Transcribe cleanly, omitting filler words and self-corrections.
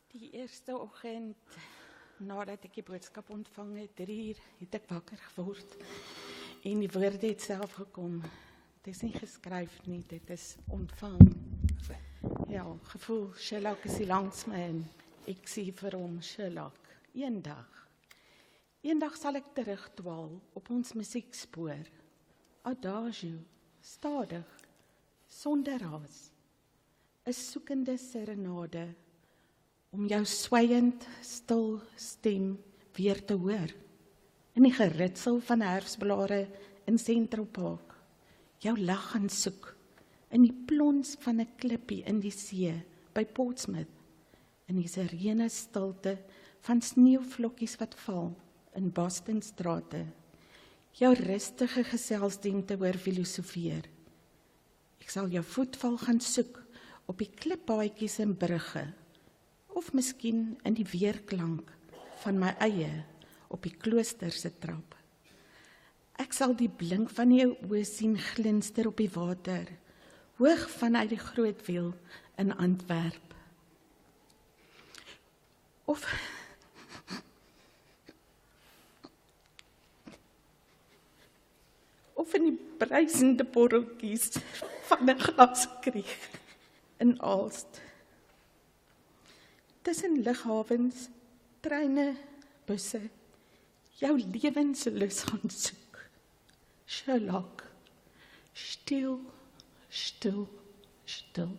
Die eerste oggend, nadat ek die boodskap ontvang het, 3 uur, het ek wakker geword. En die woorde het self gekom. Het is nie geskryf nie, dit is ontvang. Ja, gevoel, Sherlock is hier langs my en ek sê vir hom, Sherlock, eendag sal ek terugdwaal op ons musiekspoor. Adagio, stadig, sonder haas. 'n soekende serenade, om jou swaiend, stil stem weer te hoor, in die geritsel van herfsblare in Central Park, jou lag gaan soek, in die plons van 'n klippie in die see, by Portsmouth, in die serene stilte van sneeuvlokkies wat val, in Boston strate, jou rustige geselsdien te hoor filosofeer. Ek sal jou voetval gaan soek, op die klippaadjies en brugge, of miskien in die weerklank van my eie op die klooster se trap. Ek sal die blink van jou oë sien glinster op die water, hoog vanuit die groot wiel in Antwerp. Of in die bruisende borreltjies van 'n glas krieg in Aalst. Tussen lughawens, treine, busse, jou lewenslus gaan soek. Sherlock, stil, stil, stil.